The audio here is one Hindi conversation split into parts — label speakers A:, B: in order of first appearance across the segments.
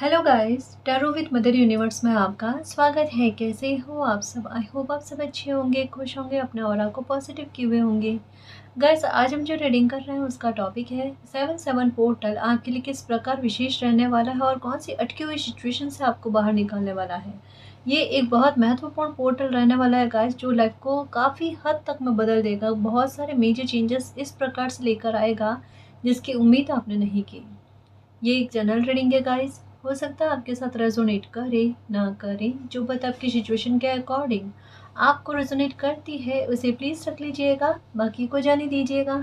A: Hello guys, tarot with mother universe में आपका स्वागत है। कैसे हो आप सब? आई होप आप सब अच्छे होंगे, खुश होंगे, अपने ऑरा को पॉजिटिव किए हुए होंगे। गाइस, आज हम जो रीडिंग कर रहे हैं उसका टॉपिक है 7-7 पोर्टल आपके लिए किस प्रकार विशेष रहने वाला है और कौन सी अटकी हुई सिचुएशन से आपको बाहर निकालने वाला है। ये एक बहुत महत्वपूर्ण पोर्टल रहने वाला है गाइस, जो लाइफ को काफ़ी हद तक में बदल देगा। बहुत सारे मेजर चेंजेस इस प्रकार से लेकर आएगा जिसकी उम्मीद आपने नहीं की। ये एक जनरल रीडिंग है गाइस, हो सकता है आपके साथ रेजोनेट करे ना करे, जो बात आपकी सिचुएशन के अकॉर्डिंग आपको रेजोनेट करती है उसे प्लीज़ रख लीजिएगा, बाकी को जाने दीजिएगा।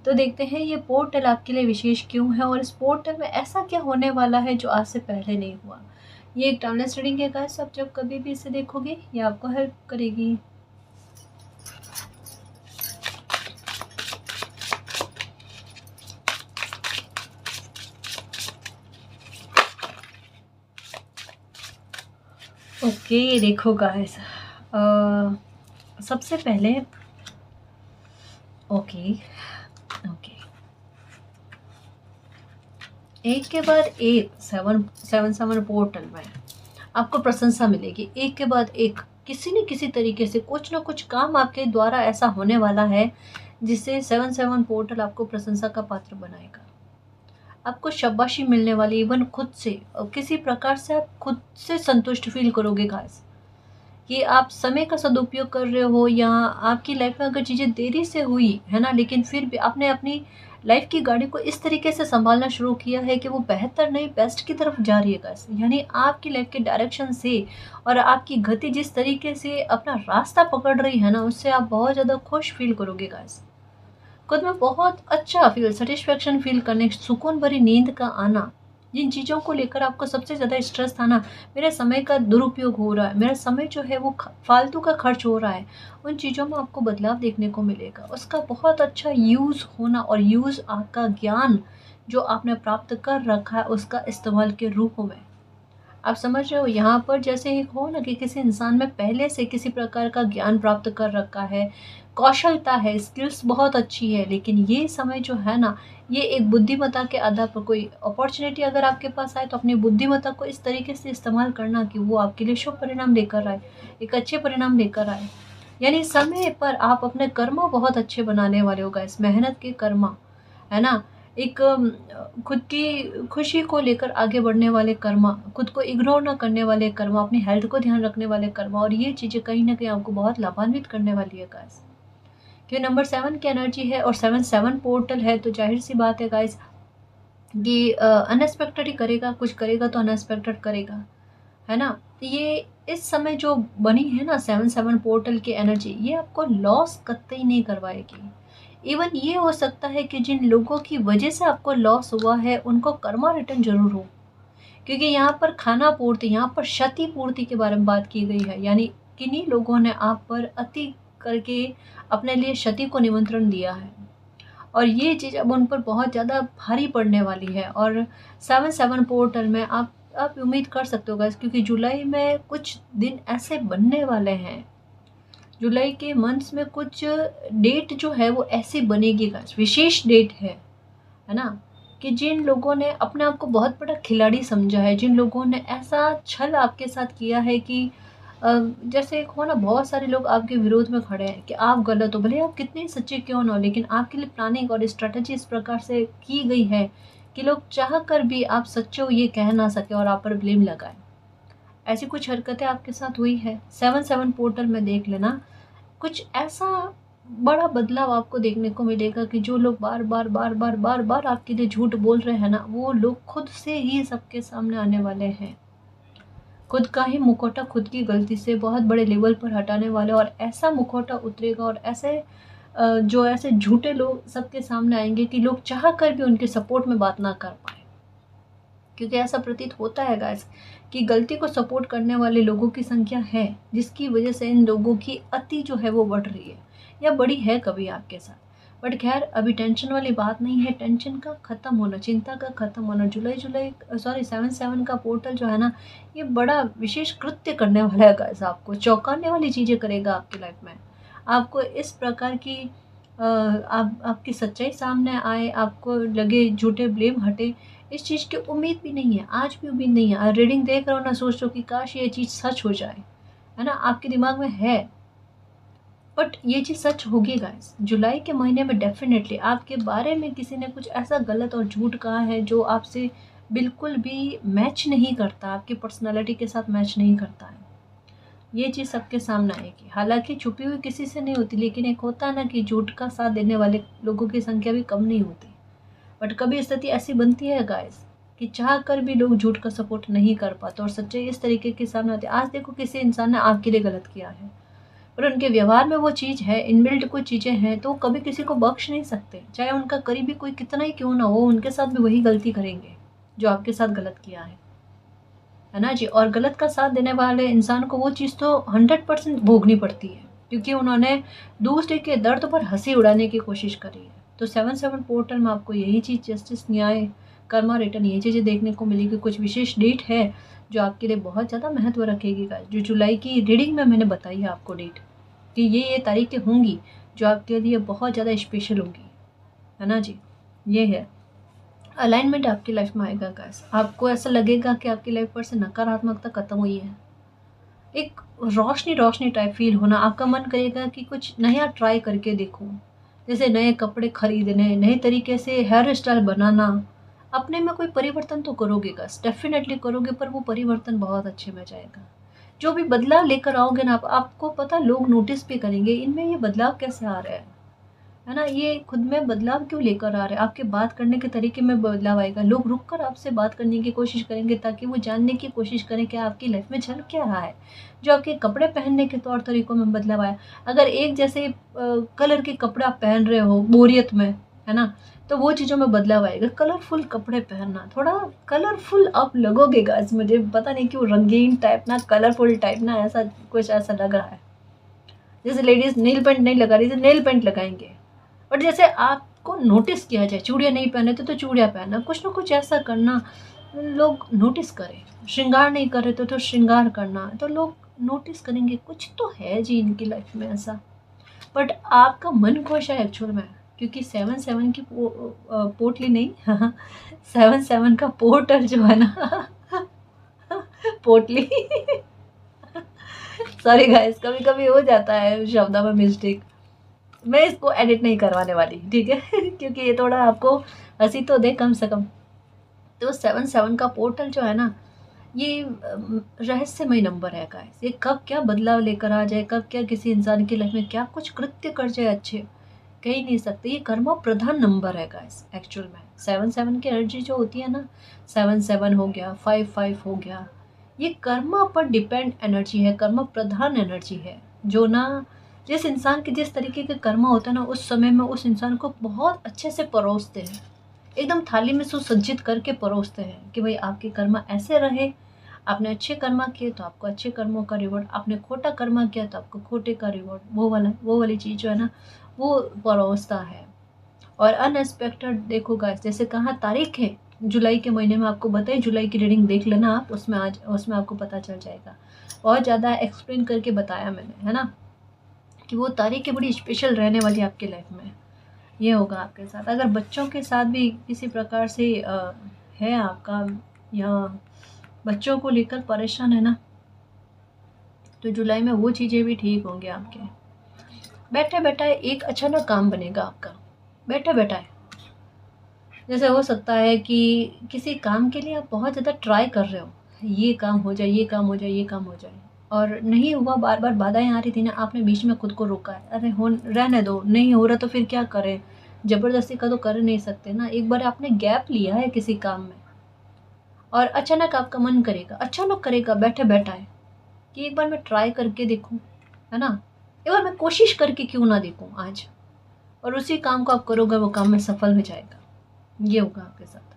A: तो देखते हैं ये पोर्टल आपके लिए विशेष क्यों है और इस पोर्टल में ऐसा क्या होने वाला है जो आज से पहले नहीं हुआ। ये एक टाइमलेस रीडिंग है गाइस, आप जब कभी भी इसे देखोगे ये आपको हेल्प करेगी। ओके, देखो गाइस, सबसे पहले ओके ओके एक के बाद एक 7-7 पोर्टल में आपको प्रशंसा मिलेगी। एक के बाद एक किसी न किसी तरीके से कुछ ना कुछ काम आपके द्वारा ऐसा होने वाला है जिससे 7-7 पोर्टल आपको प्रशंसा का पात्र बनाएगा। आपको शाबाशी मिलने वाली, इवन खुद से और किसी प्रकार से आप खुद से संतुष्ट फील करोगे गाइस कि आप समय का सदुपयोग कर रहे हो, या आपकी लाइफ में अगर चीज़ें देरी से हुई है ना, लेकिन फिर भी आपने अपनी लाइफ की गाड़ी को इस तरीके से संभालना शुरू किया है कि वो बेहतर नहीं बेस्ट की तरफ जा रही है गाइस। यानी आपकी लाइफ के डायरेक्शन से और आपकी गति जिस तरीके से अपना रास्ता पकड़ रही है ना, उससे आप बहुत ज़्यादा खुश फील करोगे गाइस। खुद में बहुत अच्छा फील, सेटिस्फेक्शन फील करने, सुकून भरी नींद का आना। जिन चीज़ों को लेकर आपको सबसे ज़्यादा स्ट्रेस था ना, मेरे समय का दुरुपयोग हो रहा है, मेरा समय जो है वो फालतू का खर्च हो रहा है, उन चीज़ों में आपको बदलाव देखने को मिलेगा। उसका बहुत अच्छा यूज़ होना और यूज़ आपका ज्ञान जो आपने प्राप्त कर रखा है उसका इस्तेमाल के रूप में। आप समझ रहे हो, यहाँ पर जैसे एक हो ना कि किसी इंसान में पहले से किसी प्रकार का ज्ञान प्राप्त कर रखा है, कौशलता है, स्किल्स बहुत अच्छी है, लेकिन ये समय जो है ना, ये एक बुद्धिमत्ता के आधार पर कोई अपॉर्चुनिटी अगर आपके पास आए तो अपनी बुद्धिमत्ता को इस तरीके से इस्तेमाल करना कि वो आपके लिए शुभ परिणाम लेकर आए, एक अच्छे परिणाम लेकर आए। यानी समय पर आप अपने कर्मा बहुत अच्छे बनाने वाले हो गाइस, मेहनत के कर्मा, है ना। एक खुद की खुशी को लेकर आगे बढ़ने वाले कर्मा, खुद को इग्नोर ना करने वाले कर्मा, अपनी हेल्थ को ध्यान रखने वाले कर्मा, और ये चीज़ें कहीं न कहीं आपको बहुत लाभान्वित करने वाली है गाइस। क्योंकि नंबर 7 की एनर्जी है और 7-7 पोर्टल है, तो ज़ाहिर-सी बात है गाइस कि अनएक्सपेक्टेड ही करेगा, कुछ करेगा तो अनएक्सपेक्टेड करेगा, है ना। ये इस समय जो बनी है ना 7-7 पोर्टल की एनर्जी, ये आपको लॉस कतई नहीं करवाएगी। इवन ये हो सकता है कि जिन लोगों की वजह से आपको लॉस हुआ है उनको कर्मा रिटर्न जरूर हो, क्योंकि यहाँ पर खाना पूर्ति, यहाँ पर क्षति पूर्ति के बारे में बात की गई है। यानी किन्हीं लोगों ने आप पर अति करके अपने लिए क्षति को निमंत्रण दिया है और ये चीज़ अब उन पर बहुत ज़्यादा भारी पड़ने वाली है। और 7-7 पोर्टल में आप उम्मीद कर सकते हो गाइस, क्योंकि जुलाई में कुछ दिन ऐसे बनने वाले हैं, जुलाई के मंथ्स में कुछ डेट जो है वो ऐसी बनेगी गाइस, विशेष डेट है ना, कि जिन लोगों ने अपने आप को बहुत बड़ा खिलाड़ी समझा है, जिन लोगों ने ऐसा छल आपके साथ किया है कि जैसे एक हो ना, बहुत सारे लोग आपके विरोध में खड़े हैं कि आप गलत हो, भले आप कितने सच्चे क्यों ना हो, लेकिन आपके लिए प्लानिंग और स्ट्रेटजी इस प्रकार से की गई है कि लोग चाह कर भी आप सच्चे हो ये कह ना सके और आप पर ब्लेम लगाए। ऐसी कुछ हरकतें आपके साथ हुई है 7-7 पोर्टल में, देख लेना। कुछ ऐसा बड़ा बदलाव आपको देखने को मिलेगा कि जो लोग बार बार बार बार बार बार आपके लिए झूठ बोल रहे हैं ना, वो लोग खुद से ही सबके सामने आने वाले हैं। खुद का ही मुखौटा खुद की गलती से बहुत बड़े लेवल पर हटाने वाले, और ऐसा मुखौटा उतरेगा और ऐसे जो ऐसे झूठे लोग सबके सामने आएंगे कि लोग चाह कर भी उनके सपोर्ट में बात ना कर पाए। क्योंकि ऐसा प्रतीत होता है गाइस कि गलती को सपोर्ट करने वाले लोगों की संख्या है, जिसकी वजह से इन लोगों की अति जो है वो बढ़ रही है या बड़ी है कभी आपके साथ। बट खैर, अभी टेंशन वाली बात नहीं है, टेंशन का ख़त्म होना, चिंता का ख़त्म होना। जुलाई 7-7 का पोर्टल जो है ना, ये बड़ा विशेष कृत्य करने वाला है गाइस, आपको चौंकाने वाली चीज़ें करेगा आपकी लाइफ में। आपको इस प्रकार की आपकी सच्चाई सामने आए, आपको लगे झूठे ब्लेम हटे, इस चीज़ की उम्मीद भी नहीं है, आज भी उम्मीद नहीं है। रीडिंग देख रहे हो ना, सोच रहे हो कि काश ये चीज़ सच हो जाए, है ना, आपके दिमाग में है, बट ये चीज़ सच होगी गाइस। जुलाई के महीने में डेफिनेटली आपके बारे में किसी ने कुछ ऐसा गलत और झूठ कहा है जो आपसे बिल्कुल भी मैच नहीं करता, आपकी पर्सनालिटी के साथ मैच नहीं करता है। ये चीज़ सबके सामने आएगी, हालांकि छुपी हुई किसी से नहीं होती, लेकिन एक होता है ना कि झूठ का साथ देने वाले लोगों की संख्या भी कम नहीं होती। बट कभी स्थिति ऐसी बनती है गाइस कि चाह कर भी लोग झूठ का सपोर्ट नहीं कर पाते और सच्चाई इस तरीके के सामने आती है। आज देखो किसी इंसान ने आपके लिए गलत किया है और उनके व्यवहार में वो चीज़ है, इनबिल्ट कुछ चीज़ें हैं, तो कभी किसी को बख्श नहीं सकते, चाहे उनका करीबी कोई कितना ही क्यों ना हो, उनके साथ भी वही गलती करेंगे जो आपके साथ गलत किया है ना जी। और गलत का साथ देने वाले इंसान को वो चीज़ तो 100% भोगनी पड़ती है, क्योंकि उन्होंने दूसरे के दर्द पर हंसी उड़ाने की कोशिश करी है। तो 7/7 पोर्टल में आपको यही चीज़, जस्टिस, न्याय, कर्मा, रिटर्न, ये चीज़ें देखने को मिलेगी। कुछ विशेष डेट है जो आपके लिए बहुत ज़्यादा महत्व रखेगी गाइस। जो जुलाई की रीडिंग में मैंने बताई है आपको डेट कि ये तारीखें होंगी जो आपके लिए बहुत ज़्यादा स्पेशल होगी, है ना जी। ये है अलाइनमेंट आपकी लाइफ में आएगा गाइस। आपको ऐसा लगेगा कि आपकी लाइफ पर से नकारात्मकता खत्म हुई है, एक रोशनी रोशनी टाइप फील होना, आपका मन करेगा कि कुछ नया ट्राई करके देखूं, जैसे नए कपड़े खरीदने, नए तरीके से हेयर स्टाइल बनाना, अपने में कोई परिवर्तन तो करोगे गाइस, डेफिनेटली करोगे, पर वो परिवर्तन बहुत अच्छे में जाएगा। जो भी बदलाव लेकर आओगे ना आपको पता, लोग नोटिस भी करेंगे इनमें ये बदलाव कैसे आ रहा है ना, ये खुद में बदलाव क्यों लेकर आ रहे हैं। आपके बात करने के तरीके में बदलाव आएगा, लोग रुक कर आपसे बात करने की कोशिश करेंगे ताकि वो जानने की कोशिश करें कि आपकी लाइफ में चल क्या रहा है। जो आपके कपड़े पहनने के तौर तरीकों में बदलाव आया, अगर एक जैसे कलर के कपड़े आप पहन रहे हो बोरियत में, है ना, तो वो चीज़ों में बदलाव आएगा। कलरफुल कपड़े पहनना, थोड़ा कलरफुल आप लगोगे गाइस, मुझे पता नहीं क्यों रंगीन टाइप ना, कलरफुल टाइप ना, ऐसा कुछ ऐसा लग रहा है। जैसे लेडीज नील पेंट नहीं लगा रही, नेल पेंट लगाएंगे। और जैसे आपको नोटिस किया जाए, चूड़ियाँ नहीं पहने तो चूड़ियाँ पहनना, कुछ ना कुछ ऐसा करना, लोग नोटिस करें। श्रृंगार नहीं कर रहे तो श्रृंगार करना, तो लोग नोटिस करेंगे, कुछ तो है जी इनकी लाइफ में ऐसा। बट आपका मन खुश है एक्चुअल में, क्योंकि 7/7 की पोटली नहीं 7/7 का पोर्टल जो है ना पोटली सॉरी गाइस, कभी कभी हो जाता है शब्दों में मिस्टेक, मैं इसको एडिट नहीं करवाने वाली, ठीक है क्योंकि ये थोड़ा आपको हंसी तो दे कम से कम। तो 7/7 का पोर्टल जो है ना, ये रहस्यमय नंबर है गाइस। ये कब क्या बदलाव लेकर आ जाए, कब क्या किसी इंसान की लाइफ में क्या कुछ कृत्य कर जाए अच्छे, कह ही नहीं सकते। ये कर्मा प्रधान नंबर है गाइस एक्चुअल में। 7/7 की एनर्जी जो होती है ना, 7/7 हो गया, 5/5 हो गया, ये कर्मा पर डिपेंड एनर्जी है, कर्मा प्रधान एनर्जी है, जो ना जिस इंसान के जिस तरीके के कर्मा होता है ना, उस समय में उस इंसान को बहुत अच्छे से परोसते हैं, एकदम थाली में सुसज्जित करके परोसते हैं कि भाई आपके कर्मा ऐसे रहे, आपने अच्छे कर्मा किए तो आपको अच्छे कर्मों का रिवॉर्ड, आपने खोटा कर्मा किया तो आपको खोटे का रिवॉर्ड, वो वाली चीज़ जो है ना, वो परोसता है। और अनएक्सपेक्टेड देखो गाइस, जैसे कहाँ तारीख है जुलाई के महीने में, आपको बताइए, जुलाई की रीडिंग देख लेना आप, उसमें आज उसमें आपको पता चल जाएगा। बहुत ज़्यादा एक्सप्लेन करके बताया मैंने, है ना, कि वो तारीखें बड़ी स्पेशल रहने वाली आपकी लाइफ में। ये होगा आपके साथ। अगर बच्चों के साथ भी किसी प्रकार से है आपका, या बच्चों को लेकर परेशान है ना, तो जुलाई में वो चीज़ें भी ठीक होंगे आपके। बैठे बैठाए एक अचानक काम बनेगा आपका, बैठे बैठाए। जैसे हो सकता है कि किसी काम के लिए आप बहुत ज़्यादा ट्राई कर रहे हो, ये काम हो जाए, ये काम हो जाए, ये काम हो जाए, और नहीं हुआ, बार बार बाधाएं आ रही थी ना, आपने बीच में खुद को रोका है, अरे हो रहने दो, नहीं हो रहा तो फिर क्या करें, ज़बरदस्ती का तो कर नहीं सकते ना। एक बार आपने गैप लिया है किसी काम में और अचानक आपका मन करेगा, अचानक करेगा बैठे बैठाए कि एक बार मैं ट्राई करके देखूं, है ना, एक बार मैं कोशिश करके क्यों ना देखूं आज, और उसी काम को आप करोगे, वो काम में सफल हो जाएगा। ये होगा आपके साथ।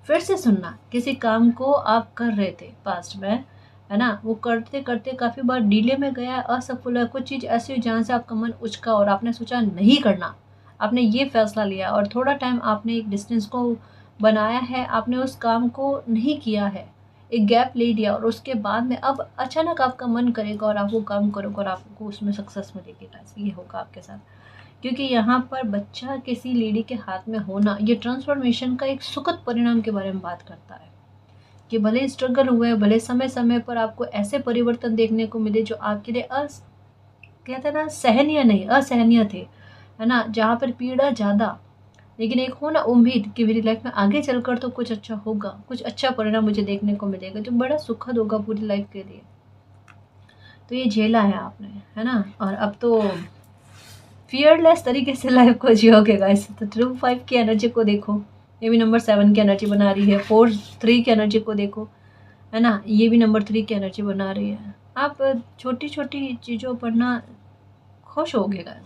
A: फिर से सुनना, किसी काम को आप कर रहे थे पास्ट में, है ना, वो करते करते काफ़ी बार डिले में गया, असफल है, कुछ चीज़ ऐसी हुई जहाँ से आपका मन उचका और आपने सोचा नहीं करना, आपने ये फैसला लिया और थोड़ा टाइम आपने एक डिस्टेंस को बनाया है, आपने उस काम को नहीं किया है, एक गैप ले लिया, और उसके बाद में अब अचानक आपका मन करेगा और आप वो काम करोगे और आपको उसमें सक्सेस मिलेगी। ये होगा आपके साथ। क्योंकि यहाँ पर बच्चा किसी लेडी के हाथ में होना, ये ट्रांसफॉर्मेशन का एक सुखद परिणाम के बारे में बात करता है कि भले स्ट्रगल हुए, भले समय समय पर आपको ऐसे परिवर्तन देखने को मिले जो आपके लिए कहते हैं ना, सहनीय नहीं, असहनीय थे, है ना, जहाँ पर पीड़ा ज़्यादा, लेकिन एक हो ना उम्मीद कि मेरी लाइफ में आगे चलकर तो कुछ अच्छा होगा, कुछ अच्छा परिणाम मुझे देखने को मिलेगा जो बड़ा सुखद होगा पूरी लाइफ के लिए। तो ये झेला है आपने, है ना, और अब तो फियरलेस तरीके से लाइफ को जियोगे गाइस। तो ट्रू 5 की एनर्जी को देखो, ये भी नंबर 7 की एनर्जी बना रही है। 4 3 की एनर्जी को देखो, है ना, ये भी नंबर 3 की एनर्जी बना रही है। आप छोटी छोटी चीज़ों पर ना खुश होगे गाइस।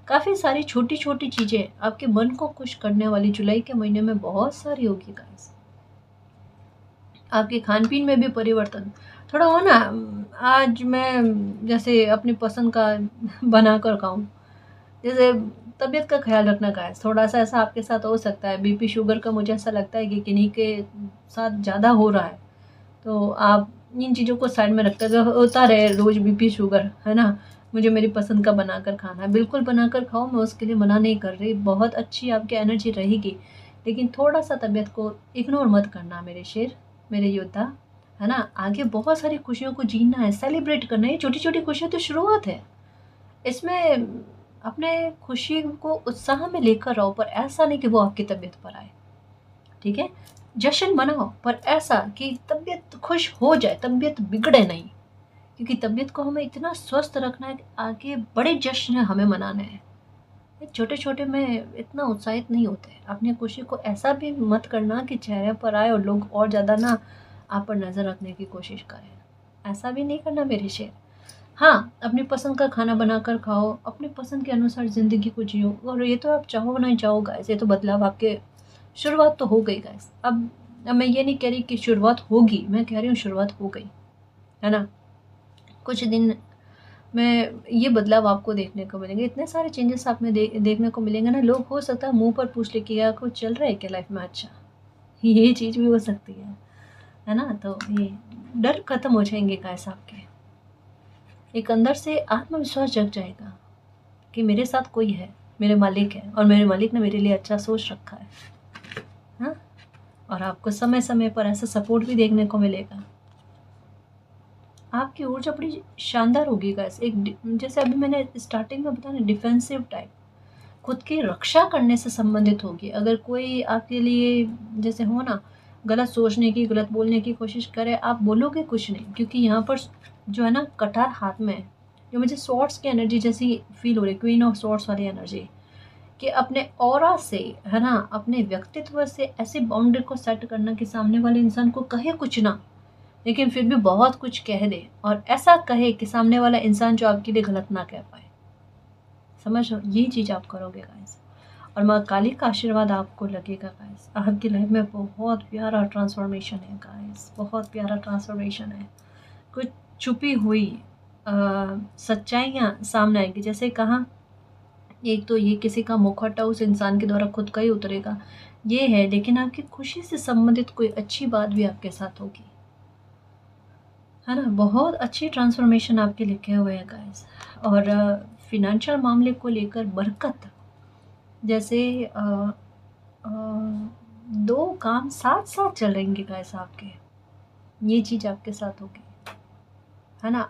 A: काफ़ी सारी छोटी छोटी चीज़ें आपके मन को खुश करने वाली जुलाई के महीने में बहुत सारी होगी गाइस। आपके खान पीन में भी परिवर्तन थोड़ा हो ना। आज मैं जैसे अपनी पसंद का बना कर खाऊँ, जैसे तबीयत का ख्याल रखना गाइस, थोड़ा सा ऐसा आपके साथ हो सकता है। बीपी शुगर का मुझे ऐसा लगता है कि किन्हीं के साथ ज़्यादा हो रहा है, तो आप इन चीज़ों को साइड में रखते हुए, होता रहे रोज़ बीपी शुगर, है ना, मुझे मेरी पसंद का बनाकर खाना है, बिल्कुल बनाकर खाओ, मैं उसके लिए मना नहीं कर रही, बहुत अच्छी आपकी एनर्जी रहेगी। लेकिन थोड़ा सा तबीयत को इग्नोर मत करना मेरे शेर, मेरे योद्धा, है ना। आगे बहुत सारी खुशियों को जीना है, सेलिब्रेट करना है। ये छोटी छोटी खुशियाँ तो शुरुआत है, इसमें अपने खुशी को उत्साह में लेकर आओ, पर ऐसा नहीं कि वो आपकी तबीयत पर आए, ठीक है। जश्न मनाओ, पर ऐसा कि तबीयत खुश हो जाए, तबीयत बिगड़े नहीं, क्योंकि तबीयत को हमें इतना स्वस्थ रखना है कि आगे बड़े जश्न हमें मनाने हैं। ये छोटे छोटे में इतना उत्साहित नहीं होते। अपनी खुशी को ऐसा भी मत करना कि चेहरे पर आए और लोग और ज़्यादा ना आप पर नज़र रखने की कोशिश करें, ऐसा भी नहीं करना मेरे शेर। हाँ, अपनी पसंद का खाना बनाकर खाओ, अपनी पसंद के अनुसार ज़िंदगी को जियो, और ये तो आप चाहो ना चाहो गाइस, ये तो बदलाव आपके शुरुआत तो हो गई गाइस। अब मैं ये नहीं कह रही कि शुरुआत होगी, मैं कह रही हूँ शुरुआत हो गई, है ना। कुछ दिन में ये बदलाव आपको देखने को मिलेंगे, इतने सारे चेंजेस आप में देखने को मिलेंगे ना। लोग हो सकता है मुँह पर पूछ ले कि यार कुछ चल रहा है क्या लाइफ में, अच्छा ये चीज़ भी हो सकती है ना। तो ये डर खत्म हो जाएंगे गाइस आपके, एक अंदर से आत्मविश्वास जग जाएगा कि मेरे साथ कोई है, मेरे मालिक है, और मेरे मालिक ने मेरे लिए अच्छा सोच रखा है, हाँ। और आपको समय समय पर ऐसा सपोर्ट भी देखने को मिलेगा। आपकी ऊर्जा बड़ी शानदार होगी गाइस। जैसे अभी मैंने स्टार्टिंग में बताया ना, डिफेंसिव टाइप, खुद की रक्षा करने से संबंधित होगी। अगर कोई आपके लिए जैसे हो ना, गलत सोचने की, गलत बोलने की कोशिश करे, आप बोलोगे कुछ नहीं, क्योंकि यहाँ पर जो है ना कटार हाथ में है। जो मुझे स्वॉर्ड्स की एनर्जी जैसी फील हो रही, क्वीन ऑफ स्वॉर्ड्स वाली एनर्जी, कि अपने ऑरा से, है ना, अपने व्यक्तित्व से ऐसे बाउंड्री को सेट करना कि सामने वाले इंसान को कहे कुछ ना, लेकिन फिर भी बहुत कुछ कह दे, और ऐसा कहे कि सामने वाला इंसान जो आपके लिए गलत ना कह पाए। समझ लो, ये चीज़ आप करोगे गाइस, और माँ काली का आशीर्वाद आपको लगेगा गाइस। आपकी लाइफ में बहुत प्यारा ट्रांसफॉर्मेशन है गाइस, बहुत प्यारा ट्रांसफॉर्मेशन है। कुछ छुपी हुई सच्चाइयाँ सामने आएगी। जैसे कहा, एक तो ये किसी का मुखौटा उस इंसान के द्वारा खुद का ही उतरेगा, ये है, लेकिन आपकी खुशी से संबंधित कोई अच्छी बात भी आपके साथ होगी, है ना। बहुत अच्छी ट्रांसफॉर्मेशन आपके लिखे हुए हैं गाइस। और फिनेंशियल मामले को लेकर बरकत, जैसे अ, दो काम साथ साथ चल रहेंगे गाइस आपके, ये चीज़ आपके साथ होगी, है ना।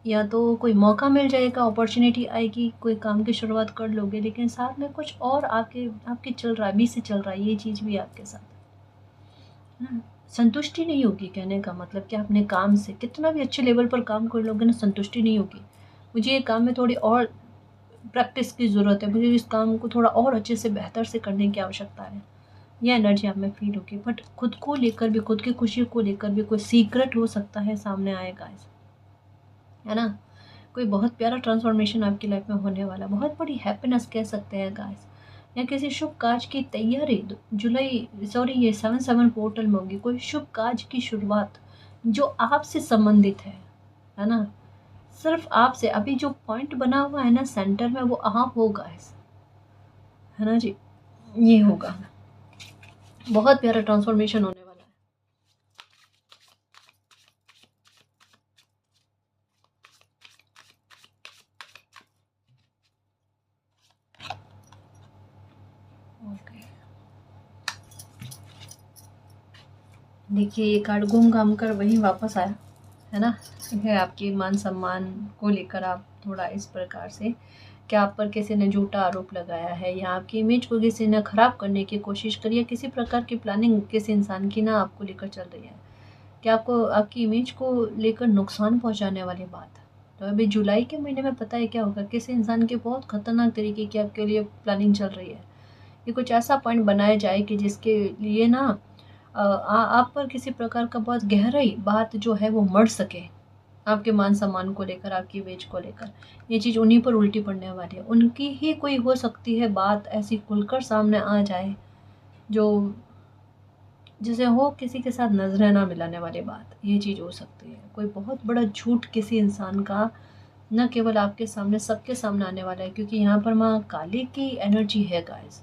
A: या तो कोई मौका मिल जाएगा, अपॉर्चुनिटी आएगी, कोई काम की शुरुआत कर लोगे, लेकिन साथ में कुछ और आपके आपके चल रहा है, अभी से चल रहा है, ये चीज़ भी आपके साथ, है ना। संतुष्टि नहीं होगी, कहने का मतलब कि अपने काम से कितना भी अच्छे लेवल पर काम कर लोगे ना, संतुष्टि नहीं होगी। मुझे ये काम में थोड़ी और प्रैक्टिस की ज़रूरत है, मुझे इस काम को थोड़ा और अच्छे से बेहतर से करने की आवश्यकता है, ये एनर्जी आप में फील होगी। बट खुद को लेकर भी, खुद की खुशी को लेकर भी कोई सीक्रेट हो सकता है सामने आएगा, है ना। कोई बहुत प्यारा ट्रांसफॉर्मेशन आपकी लाइफ में होने वाला, बहुत बड़ी हैप्पीनेस कह सकते हैं गाइस, या किसी शुभ काज की तैयारी जुलाई, सॉरी, ये 7/7 पोर्टल में होगी। कोई शुभ काज की शुरुआत जो आपसे संबंधित है ना, सिर्फ आपसे। अभी जो पॉइंट बना हुआ है ना सेंटर में, वो आप हो गाइस, है ना जी, ये होगा। बहुत प्यारा ट्रांसफॉर्मेशन होने वाला है। देखिए ये कार्ड घूम घाम कर वहीं वापस आया है ना। है आपके मान सम्मान को लेकर आप थोड़ा इस प्रकार से कि आप पर किसी ने झूठा आरोप लगाया है या आपकी इमेज को किसी ने खराब करने की कोशिश करी या किसी प्रकार की प्लानिंग किसी इंसान की ना आपको लेकर चल रही है कि आपको आपकी इमेज को लेकर नुकसान पहुंचाने वाली बात। तो अभी जुलाई के महीने में पता है क्या होगा, किसी इंसान की बहुत खतरनाक तरीके की आपके लिए प्लानिंग चल रही है। ये कुछ ऐसा पॉइंट बनाया जाए कि जिसके लिए ना आप पर किसी प्रकार का बहुत गहराई बात जो है वो मर सके, आपके मान सम्मान को लेकर, आपकी इमेज को लेकर। ये चीज़ उन्हीं पर उल्टी पड़ने वाली है। उनकी ही कोई हो सकती है बात ऐसी खुलकर सामने आ जाए जो जैसे हो किसी के साथ नजरें ना मिलाने वाली बात, ये चीज़ हो सकती है। कोई बहुत बड़ा झूठ किसी इंसान का न केवल आपके सामने सबके सामने आने वाला है, क्योंकि यहाँ पर माँ काली की एनर्जी है गाइस।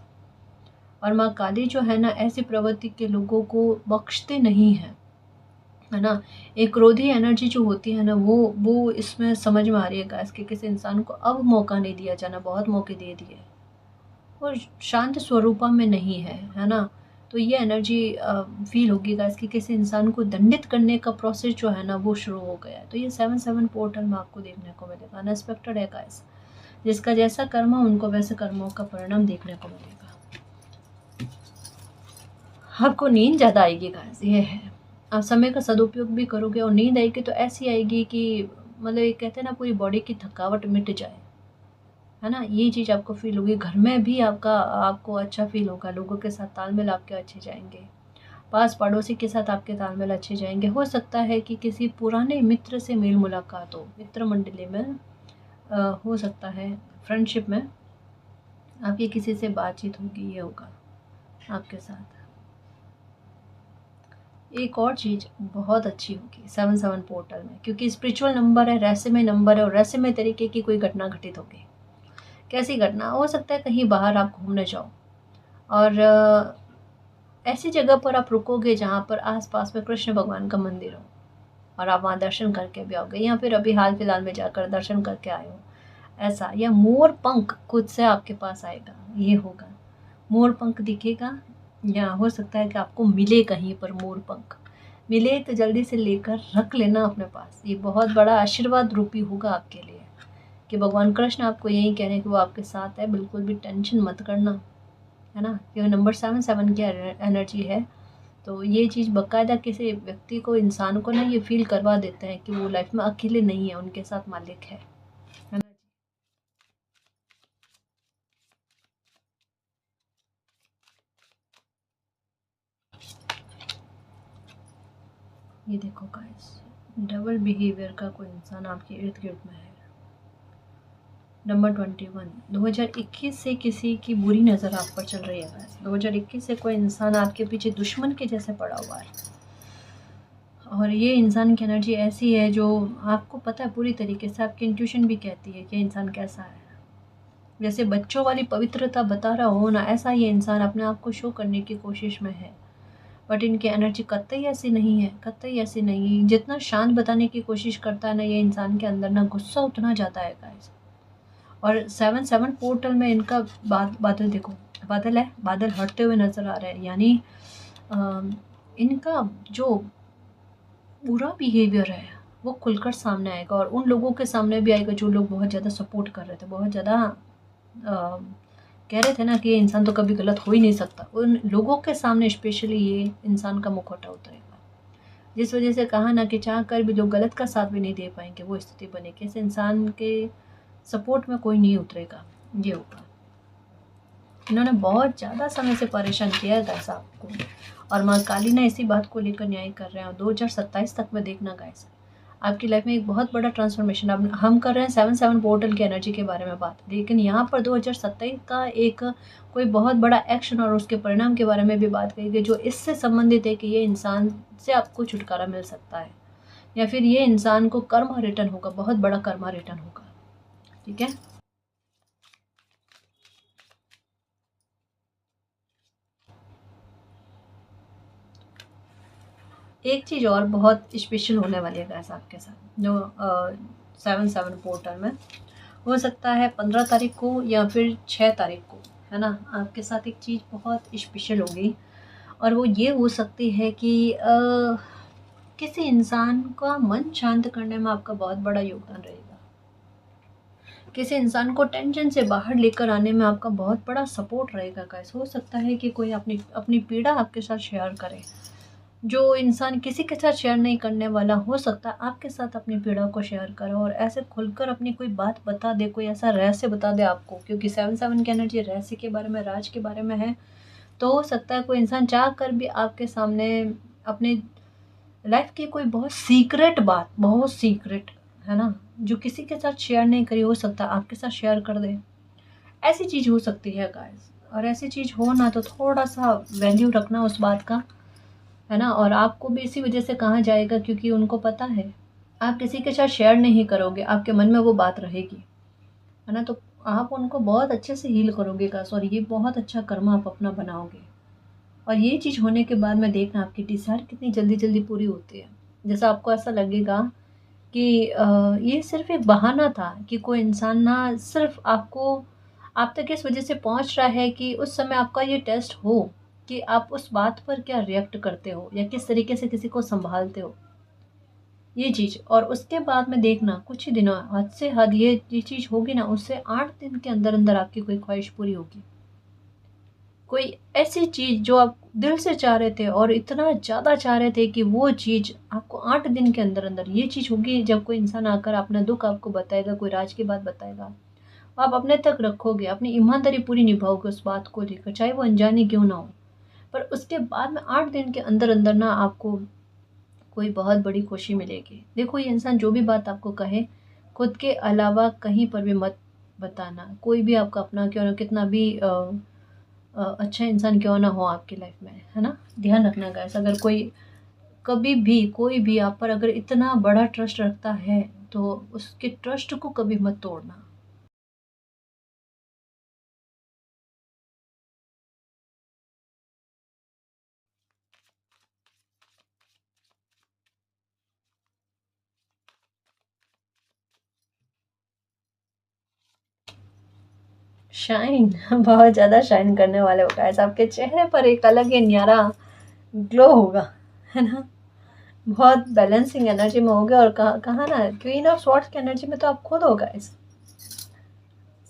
A: और माँ काली जो है ना ऐसी प्रवृत्ति के लोगों को बख्शते नहीं है, है ना। एक क्रोधी एनर्जी जो होती है ना वो इसमें समझ में आ रही है गाइस कि किसी इंसान को अब मौका नहीं दिया जाना, बहुत मौके दे दिए और शांत स्वरूपा में नहीं है ना। तो ये एनर्जी फील होगी गाइस कि किसी इंसान को दंडित करने का प्रोसेस जो है ना वो शुरू हो गया है। तो ये 7/7 पोर्टल में आपको देखने को मिलेगा। अनएक्सपेक्टेड है गाइस, जिसका जैसा कर्म हो उनको वैसे कर्मों का परिणाम देखने को मिलेगा। आपको नींद ज़्यादा आएगी गाइस, ये है। आप समय का सदुपयोग भी करोगे और नींद आएगी तो ऐसी आएगी कि मतलब ये कहते हैं ना पूरी बॉडी की थकावट मिट जाए, है ना। ये चीज़ आपको फील होगी। घर में भी आपको अच्छा फील होगा, लोगों के साथ तालमेल आपके अच्छे जाएंगे, पास पड़ोसी के साथ आपके तालमेल अच्छे जाएंगे। हो सकता है कि किसी पुराने मित्र से मेल मुलाकात हो, मित्र मंडली में हो सकता है, फ्रेंडशिप में आपकी किसी से बातचीत होगी, ये होगा आपके साथ। एक और चीज़ बहुत अच्छी होगी 7/7 पोर्टल में, क्योंकि स्पिरिचुअल नंबर है, रहस्यमय नंबर है और रहस्यमय तरीके की कोई घटना घटित होगी। कैसी घटना हो सकता है, कहीं बाहर आप घूमने जाओ और ऐसी जगह पर आप रुकोगे जहाँ पर आसपास में कृष्ण भगवान का मंदिर हो और आप वहाँ दर्शन करके भी आओगे, या फिर अभी हाल फिलहाल में जाकर दर्शन करके आए हो ऐसा। या मोर पंख खुद से आपके पास आएगा, ये होगा। मोर पंख दिखेगा या हो सकता है कि आपको मिले कहीं पर मोर पंख मिले तो जल्दी से लेकर रख लेना अपने पास। ये बहुत बड़ा आशीर्वाद रूपी होगा आपके लिए कि भगवान कृष्ण आपको यही कह रहे हैं कि वो आपके साथ है, बिल्कुल भी टेंशन मत करना, है ना। क्योंकि नंबर 7/7 की एनर्जी है। तो ये चीज़ बाकायदा किसी व्यक्ति को, इंसान को ना ये फील करवा देते हैं कि वो लाइफ में अकेले नहीं है, उनके साथ मालिक है ना। ये देखो गाइस, डबल बिहेवियर का कोई इंसान आपके इर्द गिर्द में है। नंबर 21, 2021 से किसी की बुरी नज़र आप पर चल रही है गाइस। 2021 से कोई इंसान आपके पीछे दुश्मन के जैसे पड़ा हुआ है और ये इंसान की एनर्जी ऐसी है जो आपको पता है पूरी तरीके से, आपकी इंट्यूशन भी कहती है कि ये इंसान कैसा है। जैसे बच्चों वाली पवित्रता बता रहा हो ना, ऐसा ये इंसान अपने आप को शो करने की कोशिश में है। बट इनकी एनर्जी कतई ऐसी नहीं है, कतई ऐसी नहीं। जितना शांत बताने की कोशिश करता है ना ये इंसान के अंदर ना, गुस्सा उतना जाता है गाइस। और 7/7 पोर्टल में इनका बादल देखो, बादल है, बादल हटते हुए नजर आ रहे हैं। यानी इनका जो बुरा बिहेवियर है वो खुलकर सामने आएगा और उन लोगों के सामने भी आएगा जो लोग बहुत ज़्यादा सपोर्ट कर रहे थे, बहुत ज़्यादा कह रहे थे ना कि ये इंसान तो कभी गलत हो ही नहीं सकता। उन लोगों के सामने स्पेशली ये इंसान का मुखौटा उतरेगा, जिस वजह से कहा ना कि चाह कर भी लोग गलत का साथ भी नहीं दे पाएंगे, वो स्थिति बनेगी। इस इंसान के सपोर्ट में कोई नहीं उतरेगा, ये होगा। इन्होंने बहुत ज़्यादा समय से परेशान किया है गाइस आपको, और माँ काली ना इसी बात को लेकर न्याय कर रहे हैं। 2027 तक में देखना गाइस, आपकी लाइफ में एक बहुत बड़ा ट्रांसफॉर्मेशन। अब हम कर रहे हैं 7/7 पोर्टल की एनर्जी के बारे में बात, लेकिन यहाँ पर 2027 का एक कोई बहुत बड़ा एक्शन और उसके परिणाम के बारे में भी बात करी गई, जो इससे संबंधित है कि ये इंसान से आपको छुटकारा मिल सकता है या फिर ये इंसान को कर्म रिटर्न होगा, बहुत बड़ा कर्म रिटर्न होगा। ठीक है, एक चीज़ और बहुत स्पेशल होने वाली है गाइस आपके साथ, जो 7/7 पोर्टल में हो सकता है 15 तारीख को या फिर 6 तारीख को, है ना। आपके साथ एक चीज़ बहुत स्पेशल होगी और वो ये हो सकती है कि किसी इंसान का मन शांत करने में आपका बहुत बड़ा योगदान रहेगा। किसी इंसान को टेंशन से बाहर लेकर आने में आपका बहुत बड़ा सपोर्ट रहेगा गाइस। हो सकता है कि कोई अपनी अपनी पीड़ा आपके साथ शेयर करे। जो इंसान किसी के साथ शेयर नहीं करने वाला, हो सकता है आपके साथ अपनी पीड़ा को शेयर करे और ऐसे खुलकर अपनी कोई बात बता दे, कोई ऐसा रहस्य बता दे आपको, क्योंकि 7-7 की एनर्जी रहस्य के बारे में, राज के बारे में है। तो हो सकता है कोई इंसान चाह कर भी आपके सामने अपनी लाइफ की कोई बहुत सीक्रेट बात, बहुत सीक्रेट है ना, जो किसी के साथ शेयर नहीं करी, हो सकता है आपके साथ शेयर कर दे। ऐसी चीज़ हो सकती है गाइस। और ऐसी चीज़ हो ना तो थोड़ा सा वैल्यू रखना उस बात का, है ना। और आपको भी इसी वजह से कहा जाएगा क्योंकि उनको पता है आप किसी के साथ शेयर नहीं करोगे, आपके मन में वो बात रहेगी, है ना। तो आप उनको बहुत अच्छे से हील करोगे गाइस और ये बहुत अच्छा कर्म आप अपना बनाओगे। और ये चीज़ होने के बाद में देखना आपकी डिज़ायर कितनी जल्दी जल्दी पूरी होती है। जैसा आपको ऐसा लगेगा कि ये सिर्फ़ एक बहाना था कि कोई इंसान ना सिर्फ़ आपको आप तक इस वज़ह से पहुँच रहा है कि उस समय आपका ये टेस्ट हो कि आप उस बात पर क्या रिएक्ट करते हो या किस तरीके से किसी को सँभालते हो, ये चीज़। और उसके बाद में देखना कुछ ही दिनों, हद से हद ये चीज़ होगी ना, उससे 8 दिन के अंदर-अंदर आपकी कोई ख़्वाहिश पूरी होगी। कोई ऐसी चीज़ जो आप दिल से चाह रहे थे और इतना ज़्यादा चाह रहे थे कि वो चीज़ आपको 8 दिन के अंदर-अंदर ये चीज़ होगी। जब कोई इंसान आकर अपना दुःख आपको बताएगा, कोई राज की बात बताएगा, आप अपने तक रखोगे, अपनी ईमानदारी पूरी निभाओगे उस बात को लेकर, चाहे वो अनजानी क्यों ना हो। पर उसके बाद में 8 दिन के अंदर-अंदर ना आपको कोई बहुत बड़ी खुशी मिलेगी। देखो, ये इंसान जो भी बात आपको कहे, खुद के अलावा कहीं पर भी मत बताना। कोई भी आपका अपना क्यों ना, कितना भी अच्छा इंसान क्यों ना हो आपकी लाइफ में, है ना। ध्यान रखना गाइस, अगर कोई कभी भी कोई भी आप पर अगर इतना बड़ा ट्रस्ट रखता है तो उसके ट्रस्ट को कभी मत तोड़ना। शाइन बहुत ज़्यादा शाइन करने वाले हो गाइस। आपके चेहरे पर एक अलग ही न्यारा ग्लो होगा, है ना। बहुत बैलेंसिंग एनर्जी में होगे और कहा ना, क्वीन ऑफ स्वॉर्ड्स की एनर्जी में तो आप खुद हो गाइस।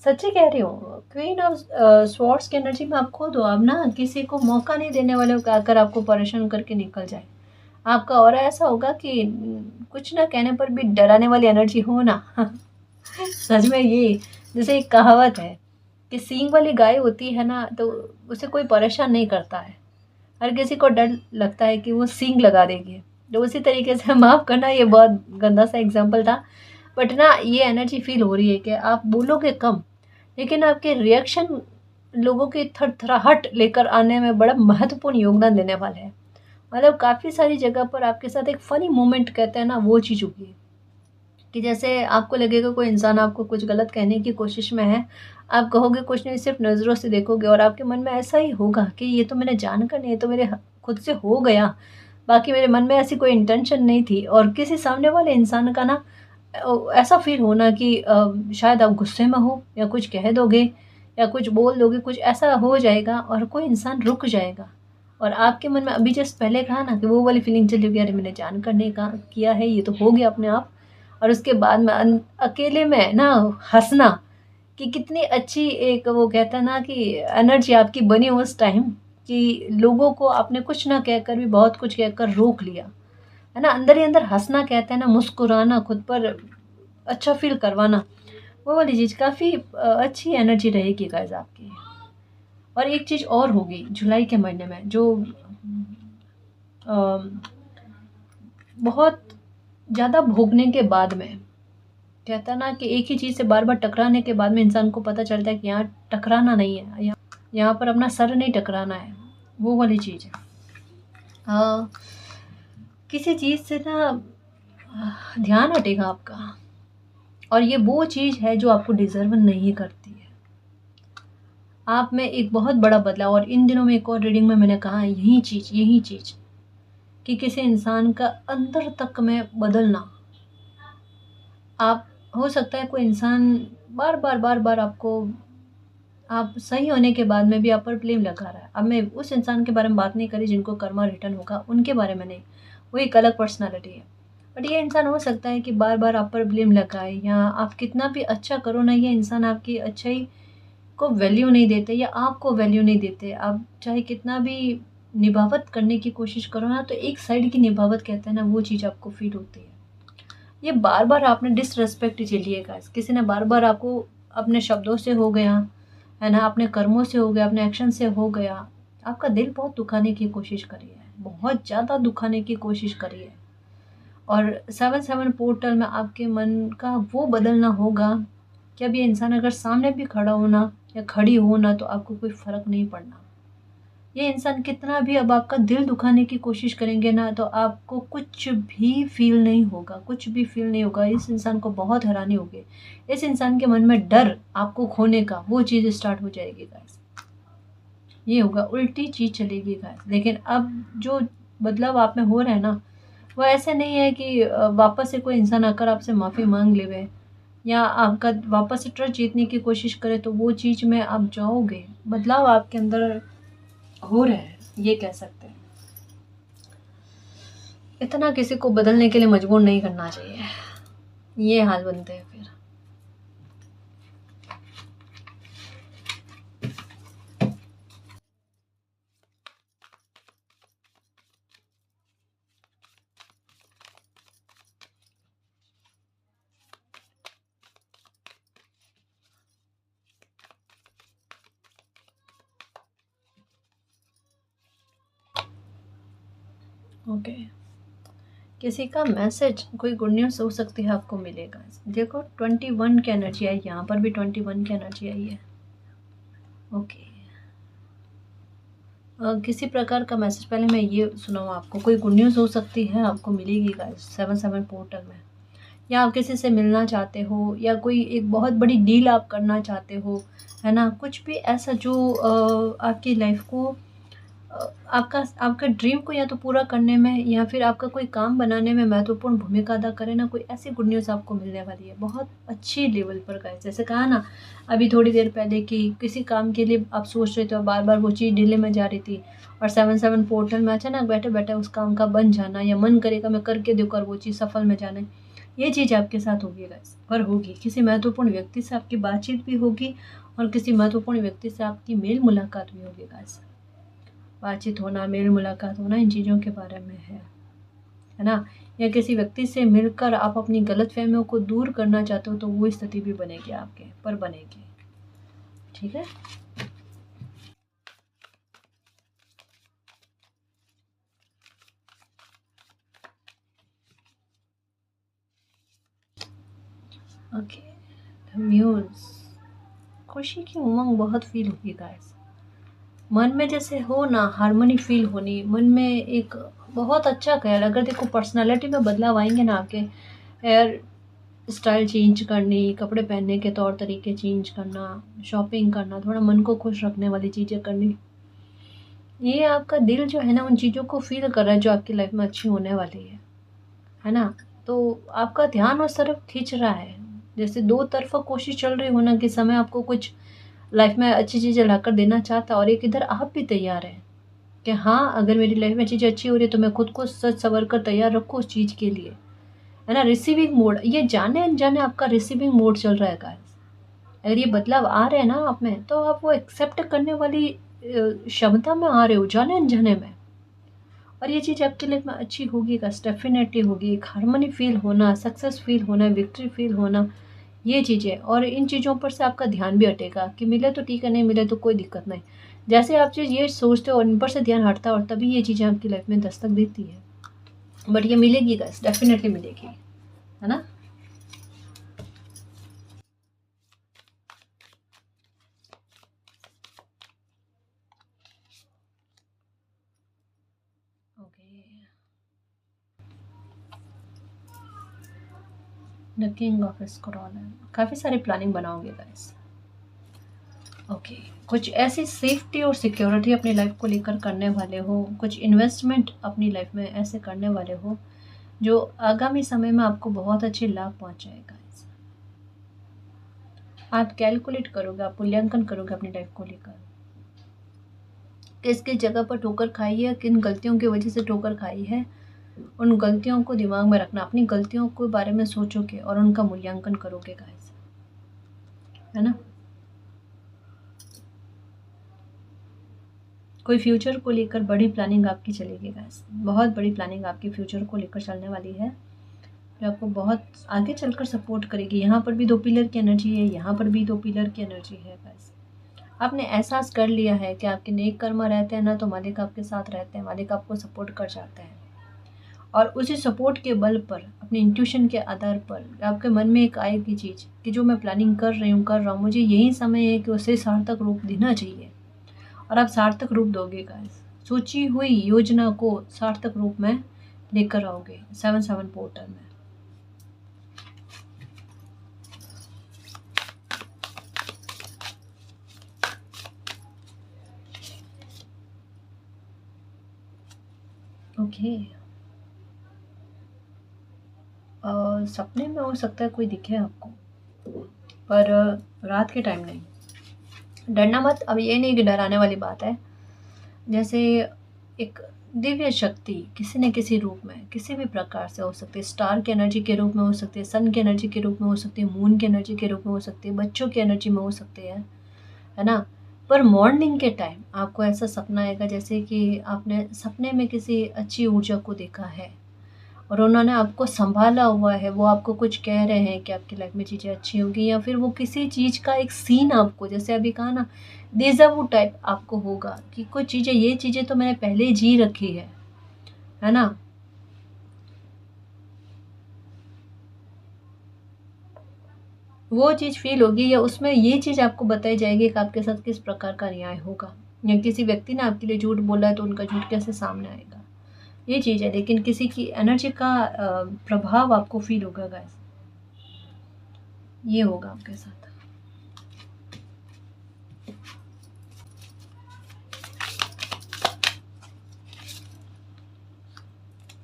A: सच्ची कह रही हूँ, क्वीन ऑफ स्वॉर्ड्स की एनर्जी में आप खुद हो। आप ना किसी को मौका नहीं देने वाले हो कि आकर आपको परेशान करके निकल जाए। आपका ऑरा ऐसा होगा कि कुछ ना कहने पर भी डराने वाली एनर्जी हो ना। सच में ये, जैसे एक कहावत है कि सींग वाली गाय होती है ना, तो उसे कोई परेशान नहीं करता है। हर किसी को डर लगता है कि वो सींग लगा देगी। तो उसी तरीके से माफ़ करना, ये बहुत गंदा सा एग्जाम्पल था, बट ना ये एनर्जी फील हो रही है कि आप बोलोगे कम, लेकिन आपके रिएक्शन लोगों की थरथराहट लेकर आने में बड़ा महत्वपूर्ण योगदान देने वाले हैं। मतलब काफ़ी सारी जगह पर आपके साथ एक फ़नी मोमेंट कहते हैं ना, वो चीज़ होगी कि जैसे आपको लगेगा कोई इंसान आपको कुछ गलत कहने की कोशिश में है, आप कहोगे कुछ नहीं, सिर्फ नज़रों से देखोगे और आपके मन में ऐसा ही होगा कि ये तो मैंने जानकर नहीं, ये तो मेरे खुद से हो गया, बाकी मेरे मन में ऐसी कोई इंटेंशन नहीं थी। और किसी सामने वाले इंसान का ना ऐसा फील होना कि शायद आप गुस्से में हो या कुछ कह दोगे या कुछ बोल दोगे, कुछ ऐसा हो जाएगा और कोई इंसान रुक जाएगा और आपके मन में अभी जस्ट पहले कहा ना कि वो वाली फीलिंग चली गई, अरे मैंने जानकर नहीं कहा किया है, ये तो हो गया अपने आप। और उसके बाद में अकेले में ना हँसना कि कितनी अच्छी एक, वो कहता है ना कि एनर्जी आपकी बनी उस टाइम कि लोगों को आपने कुछ ना कहकर भी बहुत कुछ कहकर रोक लिया, है ना। अंदर ही अंदर हँसना कहते हैं ना, मुस्कुराना, खुद पर अच्छा फ़ील करवाना, वो वाली चीज़ काफ़ी अच्छी एनर्जी रहेगी गाइस आपकी। और एक चीज़ और होगी जुलाई के महीने में जो अ, बहुत ज़्यादा भोगने के बाद में, कहता है ना कि एक ही चीज़ से बार बार टकराने के बाद में इंसान को पता चलता है कि यहाँ टकराना नहीं है, यहाँ पर अपना सर नहीं टकराना है, वो वाली चीज़ है। किसी चीज़ से ना ध्यान हटेगा आपका और ये वो चीज़ है जो आपको डिज़र्व नहीं करती है। आप में एक बहुत बड़ा बदलाव, और इन दिनों में एक और रीडिंग में मैंने कहा यही चीज़ कि किसी इंसान का अंदर तक में बदलना। आप, हो सकता है कोई इंसान बार बार आपको आप सही होने के बाद में भी आप पर ब्लेम लगा रहा है। अब मैं उस इंसान के बारे में बात नहीं करी जिनको कर्मा रिटर्न होगा, उनके बारे में नहीं, वो एक अलग पर्सनैलिटी है। बट ये इंसान हो सकता है कि बार-बार आप पर ब्लेम लगाए, या आप कितना भी अच्छा करो ना, ये इंसान आपकी अच्छाई को वैल्यू नहीं देते या आपको वैल्यू नहीं देते। आप चाहे कितना भी निभावत करने की कोशिश करो ना, तो एक साइड की निभावत कहते हैं ना, वो चीज़ आपको फ़ील होती है। ये बार-बार आपने डिसरिस्पेक्ट झेली है गाइस, किसी ने बार-बार आपको अपने शब्दों से हो गया, है ना, अपने कर्मों से हो गया, अपने एक्शन से हो गया, आपका दिल बहुत दुखाने की कोशिश करी है, बहुत ज़्यादा दुखाने की कोशिश करी है। और 7-7 पोर्टल में आपके मन का वो बदलना होगा कि अब ये इंसान अगर सामने भी खड़ा हो ना या खड़ी हो ना, तो आपको कोई फ़र्क नहीं पड़ना। ये इंसान कितना भी अब आपका दिल दुखाने की कोशिश करेंगे ना, तो आपको कुछ भी फ़ील नहीं होगा, कुछ भी फ़ील नहीं होगा। इस इंसान को बहुत हैरानी होगी। इस इंसान के मन में डर आपको खोने का, वो चीज़ स्टार्ट हो जाएगी गाइस। ये होगा, उल्टी चीज़ चलेगी गाइस। लेकिन अब जो बदलाव आप में हो रहा है ना, वो ऐसे नहीं है कि वापस से कोई इंसान आकर आपसे माफ़ी माँग लेवे या आपका वापस से ट्रस्ट जीतने की कोशिश करे, तो वो चीज़ में आप जाओगे। बदलाव आपके अंदर हो रहा है, ये कह सकते हैं। इतना किसी को बदलने के लिए मजबूर नहीं करना चाहिए, ये हाल बनते हैं फिर। ओके, किसी का मैसेज, कोई गुड न्यूज़ हो सकती है आपको मिलेगा। देखो 21 की एनर्जी आई, यहाँ पर भी 21 की एनर्जी आई है। ओके, किसी प्रकार का मैसेज, पहले मैं ये सुनाऊँ आपको, कोई गुड न्यूज़ हो सकती है आपको मिलेगी गाइस 7-7 पोर्टल में। या आप किसी से मिलना चाहते हो, या कोई एक बहुत बड़ी डील आप करना चाहते हो, है ना, कुछ भी ऐसा जो आपकी लाइफ को आपका आपका ड्रीम को या तो पूरा करने में या फिर आपका कोई काम बनाने में महत्वपूर्ण भूमिका अदा करे ना, कोई ऐसी गुड न्यूज़ आपको मिलने वाली है बहुत अच्छी लेवल पर गाइस। जैसे कहा ना अभी थोड़ी देर पहले कि किसी काम के लिए आप सोच रहे थे और बार बार वो चीज़ डिले में जा रही थी, और 7-7 पोर्टल में अचानक बैठे बैठे उस काम का बन जाना, या मन करेगा मैं करके देकर वो चीज़ सफल में जाने, ये चीज़ आपके साथ होगी गाइस। पर होगी, किसी महत्वपूर्ण व्यक्ति से आपकी बातचीत भी होगी, और किसी महत्वपूर्ण व्यक्ति से आपकी मेल मुलाकात भी होगी गाइस। बातचीत होना, मेल मुलाकात होना, इन चीज़ों के बारे में है ना। या किसी व्यक्ति से मिलकर आप अपनी गलतफहमियों को दूर करना चाहते हो, तो वो स्थिति भी बनेगी आपके पर, बनेगी। ठीक है, ओके। म्यूज, खुशी की उमंग बहुत फील होगी गाइस। मन में जैसे हो ना हारमोनी फील होनी, मन में एक बहुत अच्छा ख्याल। अगर देखो पर्सनालिटी में बदलाव आएंगे ना आपके, हेयर स्टाइल चेंज करनी, कपड़े पहनने के तौर तरीके चेंज करना, शॉपिंग करना, थोड़ा मन को खुश रखने वाली चीज़ें करनी, ये आपका दिल जो है ना उन चीज़ों को फ़ील कर रहा है जो आपकी लाइफ में अच्छी होने वाली है ना। तो आपका ध्यान उस तरफ खींच रहा है। जैसे दो तरफ़ा कोशिश चल रही हो ना, कि समय आपको कुछ लाइफ में अच्छी चीज़ें लाकर देना चाहता है, और एक इधर आप भी तैयार हैं कि हाँ, अगर मेरी लाइफ में चीज़ें अच्छी हो रही है तो मैं खुद को सच संवर कर तैयार रखूँ उस चीज़ के लिए, है ना। रिसीविंग मोड, ये जाने अनजाने आपका रिसीविंग मोड चल रहा है गाइस। अगर ये बदलाव आ रहे हैं ना आप में, तो आप वो एक्सेप्ट करने वाली क्षमता में आ रहे हो जाने अनजाने में, और ये चीज़ आपके लाइफ में अच्छी होगी गाइस, डेफिनेटली होगी। एक हार्मनी फील होना, सक्सेस फील होना, विक्ट्री फील होना, ये चीज़ें। और इन चीज़ों पर से आपका ध्यान भी हटेगा कि मिले तो ठीक है, नहीं मिले तो कोई दिक्कत नहीं। जैसे आप चीज़ ये सोचते हो और इन पर से ध्यान हटता है, और तभी ये चीज़ें आपकी लाइफ में दस्तक देती है। बट ये मिलेगी गाइस, डेफिनेटली मिलेगी, है ना। Okay, the king of scroll, काफ़ी सारी प्लानिंग बनाओगे गाइस। ओके, कुछ ऐसी सेफ्टी और सिक्योरिटी अपनी लाइफ को लेकर करने वाले हो, कुछ इन्वेस्टमेंट अपनी लाइफ में ऐसे करने वाले हो जो आगामी समय में आपको बहुत अच्छे लाभ पहुंचाएगा। आप कैलकुलेट करोगे, आप मूल्यांकन करोगे अपनी लाइफ को लेकर, किस किस जगह पर ठोकर खाई है, किन गलतियों की वजह से ठोकर खाई है। उन गलतियों को दिमाग में रखना, अपनी गलतियों के बारे में सोचोगे और उनका मूल्यांकन करोगे गाइस, है ना। कोई फ्यूचर को लेकर बड़ी प्लानिंग आपकी चलेगी गाइस, बहुत बड़ी प्लानिंग आपकी फ्यूचर को लेकर चलने वाली है, जो आपको बहुत आगे चलकर सपोर्ट करेगी। यहाँ पर भी 2 पिलर की एनर्जी है, यहाँ पर भी 2 पिलर की एनर्जी है गाइस। आपने एहसास कर लिया है कि आपके नेक कर्म रहते हैं ना, तो मालिक आपके साथ रहते हैं, मालिक आपको सपोर्ट कर जाते हैं, और उसी सपोर्ट के बल पर, अपने इंट्यूशन के आधार पर आपके मन में एक आएगी चीज़ कि जो मैं प्लानिंग कर रही हूँ, मुझे यही समय है कि उसे सार्थक रूप देना चाहिए, और आप सार्थक रूप दोगे गाइस। सोची हुई योजना को सार्थक रूप में लेकर आओगे 7-7 पोर्टल में। ओके, सपने में हो सकता है कोई दिखे आपको, पर रात के टाइम नहीं। डरना मत, अब ये नहीं कि डराने वाली बात है। जैसे एक दिव्य शक्ति किसी न किसी रूप में, किसी भी प्रकार से हो सकती है, स्टार की एनर्जी के रूप में हो सकती है, सन की एनर्जी के रूप में हो सकती है, मून की एनर्जी के रूप में हो सकती है, बच्चों की एनर्जी में हो सकती है ना। पर मॉर्निंग के टाइम आपको ऐसा सपना आएगा जैसे कि आपने सपने में किसी अच्छी ऊर्जा को देखा है और उन्होंने आपको संभाला हुआ है, वो आपको कुछ कह रहे हैं कि आपकी लाइफ में चीज़ें अच्छी होंगी, या फिर वो किसी चीज़ का एक सीन आपको, जैसे अभी कहा ना, डेजा वू टाइप आपको होगा कि कुछ चीज़ें, ये चीज़ें तो मैंने पहले ही जी रखी है ना। वो चीज़ फील होगी, या उसमें ये चीज़ आपको बताई जाएगी कि आपके साथ किस प्रकार का न्याय होगा, या किसी व्यक्ति ने आपके लिए झूठ बोला है तो उनका झूठ कैसे सामने आएगा, ये चीज़ है। लेकिन किसी की एनर्जी का प्रभाव आपको फील होगा गाइस, ये होगा आपके साथ।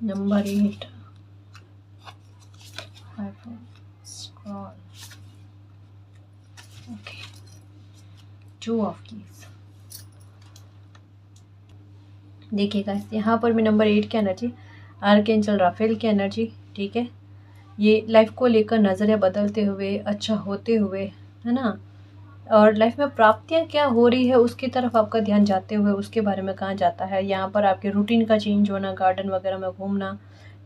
A: Number 8, scroll, okay, 2 of keys. देखिएगा यहाँ पर भी नंबर 8 की एनर्जी, आर्कएंजल राफेल की एनर्जी, ठीक है। ये लाइफ को लेकर नज़रिया बदलते हुए, अच्छा होते हुए, है ना, और लाइफ में प्राप्तियाँ क्या हो रही है उसकी तरफ आपका ध्यान जाते हुए, उसके बारे में कहा जाता है। यहाँ पर आपके रूटीन का चेंज होना, गार्डन वगैरह में घूमना,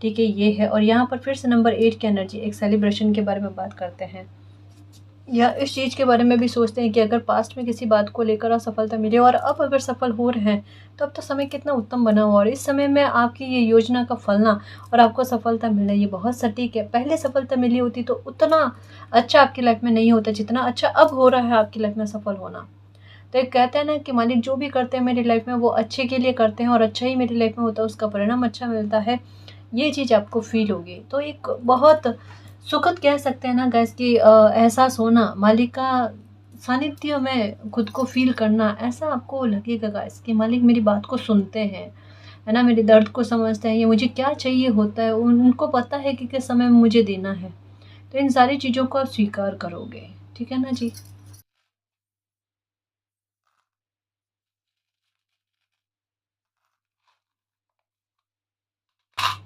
A: ठीक है, ये है। और यहाँ पर फिर से नंबर 8 की एनर्जी, एक सेलिब्रेशन के बारे में बात करते हैं, या इस चीज़ के बारे में भी सोचते हैं कि अगर पास्ट में किसी बात को लेकर असफलता मिले और अब अगर सफल हो रहे हैं, तो अब तो समय कितना उत्तम बना हुआ, और इस समय में आपकी ये योजना का फलना और आपको सफलता मिलना, ये बहुत सटीक है। पहले सफलता मिली होती तो उतना अच्छा आपकी लाइफ में नहीं होता जितना अच्छा अब हो रहा है आपकी लाइफ में सफल होना। तो एक कहते हैं ना कि मालिक जो भी करते हैं मेरी लाइफ में, वो अच्छे के लिए करते हैं, और अच्छा ही मेरी लाइफ में होता है, उसका परिणाम अच्छा मिलता है, ये चीज़ आपको फील होगी। तो एक बहुत सुखद कह सकते हैं ना गैस कि एहसास होना, मालिक का सानिध्य में खुद को फील करना, ऐसा आपको लगेगा गैस कि मालिक मेरी बात को सुनते हैं, है ना, मेरे दर्द को समझते हैं, ये मुझे क्या चाहिए होता है उनको पता है कि किस समय में मुझे देना है। तो इन सारी चीज़ों को आप स्वीकार करोगे, ठीक है ना जी।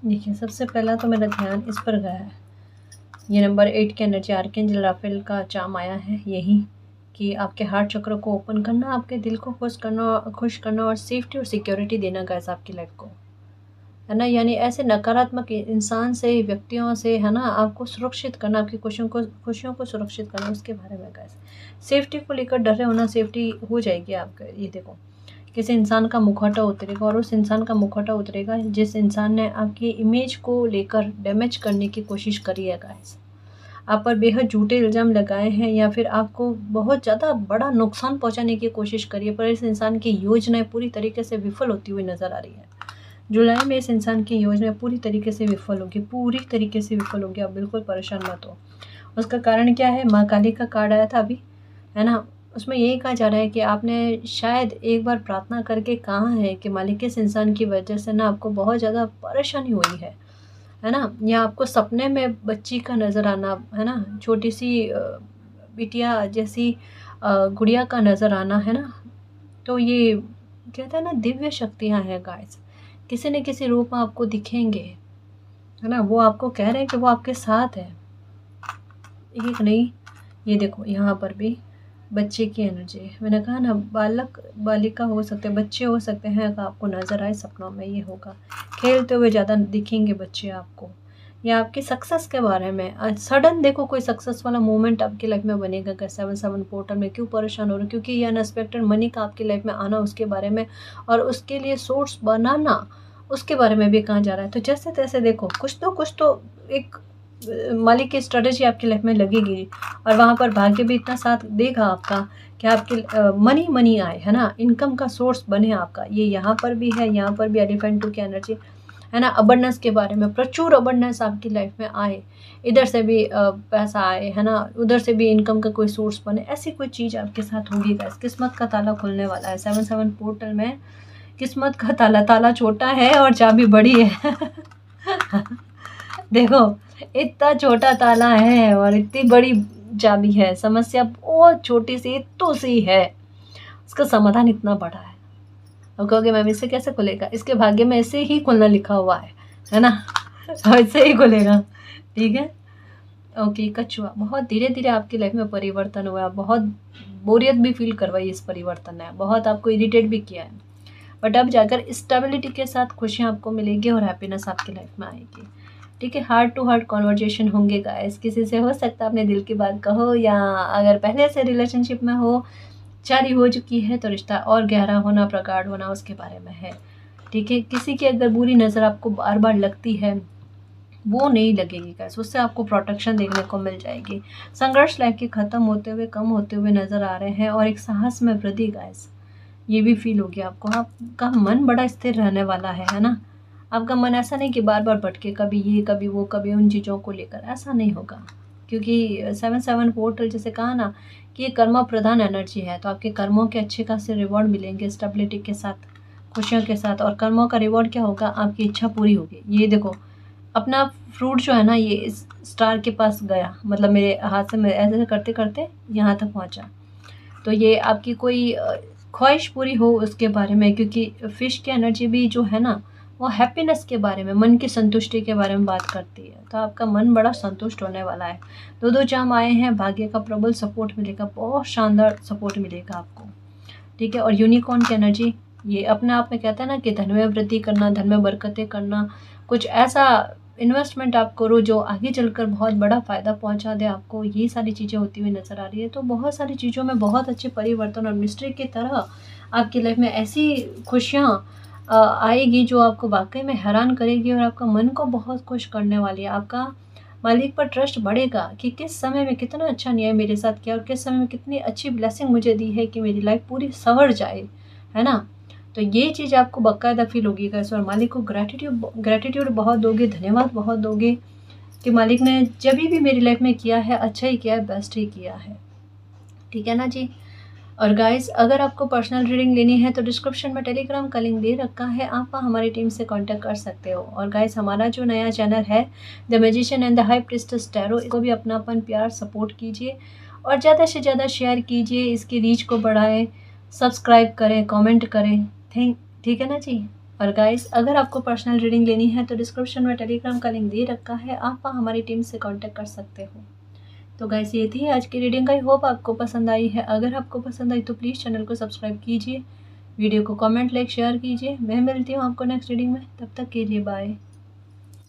A: देखिए, सबसे पहला तो मेरा ध्यान इस पर गया है, ये नंबर 8 की एनर्जी, आर्कएंजल राफेल का चाम आया है, यही कि आपके हार्ट चक्र को ओपन करना, आपके दिल को खुश करना और सेफ्टी और सिक्योरिटी देना गाइस आपकी लाइफ को, है ना। यानी ऐसे नकारात्मक इंसान से, व्यक्तियों से, है ना, आपको सुरक्षित करना, आपकी खुशियों को सुरक्षित करना, उसके बारे में गाइस। सेफ्टी को लेकर डरे होना, सेफ्टी हो जाएगी आपका। ये देखो, किसी इंसान का मुखौटा उतरेगा, और उस इंसान का मुखौटा उतरेगा जिस इंसान ने आपकी इमेज को लेकर डैमेज करने की कोशिश करी है गाइस, आप पर बेहद झूठे इल्ज़ाम लगाए हैं, या फिर आपको बहुत ज़्यादा बड़ा नुकसान पहुंचाने की कोशिश करी है, पर इस इंसान की योजनाएं पूरी तरीके से विफल होती हुई नज़र आ रही है। जुलाई में इस इंसान की योजना पूरी तरीके से विफल होगी, पूरी तरीके से विफल होगी, आप बिल्कुल परेशान मत हो। उसका कारण क्या है, माँ काली का कार्ड आया था अभी, है ना, उसमें यही कहा जा रहा है कि आपने शायद एक बार प्रार्थना करके कहा है कि मालिक इस इंसान की वजह से ना आपको बहुत ज़्यादा परेशानी हुई है ना, या आपको सपने में बच्ची का नज़र आना, है ना, छोटी सी बिटिया जैसी गुड़िया का नज़र आना, है ना। तो ये कहते हैं ना दिव्य शक्तियाँ हैं गाइस, किसी न किसी रूप में आपको दिखेंगे, है ना। वो आपको कह रहे हैं कि वो आपके साथ है। एक नहीं, ये देखो यहाँ पर भी बच्चे की एनर्जी, मैंने कहा ना बालक बालिका हो सकते हैं, बच्चे हो सकते हैं, अगर आपको नज़र आए सपनों में ये होगा। खेलते हुए ज़्यादा दिखेंगे बच्चे आपको, या आपकी सक्सेस के बारे में सडन देखो कोई सक्सेस वाला मोमेंट आपकी लाइफ में बनेगा। अगर 7/7 पोर्टल में क्यों परेशान हो रहे हो, क्योंकि ये अनएक्सपेक्टेड मनी का आपकी लाइफ में आना, उसके बारे में और उसके लिए सोर्स बनाना, उसके बारे में भी कहा जा रहा है। तो जैसे तैसे देखो कुछ तो एक मालिक की स्ट्रेटेजी आपकी लाइफ में लगेगी, और वहाँ पर भाग्य भी इतना साथ देगा आपका कि आपकी मनी आए, है ना, इनकम का सोर्स बने आपका। ये यहाँ पर भी है, यहाँ पर भी एलिफेंट 2 की एनर्जी, है ना। अबंडेंस के बारे में, प्रचुर अबंडेंस आपकी लाइफ में आए, इधर से भी पैसा आए, है ना, उधर से भी इनकम का कोई सोर्स बने, ऐसी कोई चीज़ आपके साथ होगी गाइस। किस्मत का ताला खुलने वाला है 7/7 पोर्टल में। किस्मत का ताला छोटा है और चाबी बड़ी है। देखो इतना छोटा ताला है और इतनी बड़ी चाबी है, समस्या बहुत छोटी सी इतू सी है, उसका समाधान इतना बड़ा है। और कहोगे मैम इससे कैसे खुलेगा, इसके भाग्य में ऐसे ही खुलना लिखा हुआ है ना, ऐसे ही खुलेगा, ठीक है। ओके कछुआ, बहुत धीरे धीरे आपकी लाइफ में परिवर्तन हुआ, बहुत बोरियत भी फील करवाई इस परिवर्तन ने, बहुत आपको इरिटेट भी किया है, बट अब जाकर स्टेबिलिटी के साथ खुशियाँ आपको मिलेगी और हैप्पीनेस आपकी लाइफ में आएगी, ठीक है। हार्ट टू हार्ट कॉन्वर्जेशन होंगे गाइस, किसी से हो सकता है अपने दिल की बात कहो, या अगर पहले से रिलेशनशिप में हो, जारी हो चुकी है तो रिश्ता और गहरा होना, प्रगाढ़ होना उसके बारे में है, ठीक है। किसी की अगर बुरी नज़र आपको बार बार लगती है वो नहीं लगेगी गाइस, उससे आपको प्रोटेक्शन देखने को मिल जाएगी। संघर्ष लाइफ के ख़त्म होते हुए, कम होते हुए नज़र आ रहे हैं, और एक साहस में वृद्धि गाइस, ये भी फील होगी आपको। आपका मन बड़ा स्थिर रहने वाला है ना। आपका मन ऐसा नहीं कि बार बार भटके, कभी ये कभी वो कभी उन चीज़ों को लेकर, ऐसा नहीं होगा, क्योंकि 7/7 पोर्टल जैसे कहा ना कि ये कर्मा प्रधान एनर्जी है, तो आपके कर्मों के अच्छे खासे रिवॉर्ड मिलेंगे स्टेबिलिटी के साथ, खुशियों के साथ। और कर्मों का रिवॉर्ड क्या होगा, आपकी इच्छा पूरी होगी। ये देखो अपना फ्रूट जो है ना, ये इस स्टार के पास गया, मतलब मेरे हाथ से मैं ऐसे करते करते यहाँ तक पहुँचा, तो ये आपकी कोई ख्वाहिश पूरी हो उसके बारे में, क्योंकि फिश की एनर्जी भी जो है ना वो हैप्पीनेस के बारे में, मन की संतुष्टि के बारे में बात करती है, तो आपका मन बड़ा संतुष्ट होने वाला है। दो जाम आए हैं, भाग्य का प्रबल सपोर्ट मिलेगा, बहुत शानदार सपोर्ट मिलेगा आपको, ठीक है। और यूनिकॉर्न की एनर्जी, ये अपने आप में कहता है ना कि धन में वृद्धि करना, धन में बरकतें करना, कुछ ऐसा इन्वेस्टमेंट आप करो जो आगे चलकर बहुत बड़ा फ़ायदा पहुंचा दे आपको, ये सारी चीज़ें होती हुई नज़र आ रही है। तो बहुत सारी चीज़ों में बहुत अच्छे परिवर्तन, और मिस्ट्री की तरह आपकी लाइफ में ऐसी खुशियाँ आएगी जो आपको वाकई में हैरान करेगी, और आपका मन को बहुत खुश करने वाली है। आपका मालिक पर ट्रस्ट बढ़ेगा कि किस समय में कितना अच्छा न्याय मेरे साथ किया, और किस समय में कितनी अच्छी ब्लेसिंग मुझे दी है कि मेरी लाइफ पूरी संवर जाए, है ना। तो ये चीज़ आपको बाकायदा फील होगी गाइस, और मालिक को ग्रैटिट्यूड बहुत दोगे, धन्यवाद बहुत दोगे कि मालिक ने जब भी मेरी लाइफ में किया है अच्छा ही किया है, बेस्ट ही किया है, ठीक है ना जी। और गाइस अगर आपको पर्सनल रीडिंग लेनी है तो डिस्क्रिप्शन में टेलीग्राम का लिंक दे रखा है, आप वहाँ हमारी टीम से कांटेक्ट कर सकते हो। और गाइस हमारा जो नया चैनल है the magician and the high priestess tarot, इसको भी अपनापन प्यार सपोर्ट कीजिए, और ज़्यादा से ज़्यादा शेयर कीजिए, इसकी रीच को बढ़ाएं, सब्सक्राइब करें, कमेंट करें, ठीक है ना जी। और गाइस अगर आपको पर्सनल रीडिंग लेनी है तो डिस्क्रिप्शन में टेलीग्राम का लिंक दे रखा है, आप वहाँ हमारी टीम से कांटेक्ट कर सकते हो। तो गाइस ये थी आज की रीडिंग, आई होप आपको पसंद आई है। अगर आपको पसंद आई तो प्लीज़ चैनल को सब्सक्राइब कीजिए, वीडियो को कमेंट लाइक शेयर कीजिए। मैं मिलती हूँ आपको नेक्स्ट रीडिंग में, तब तक के लिए बाय।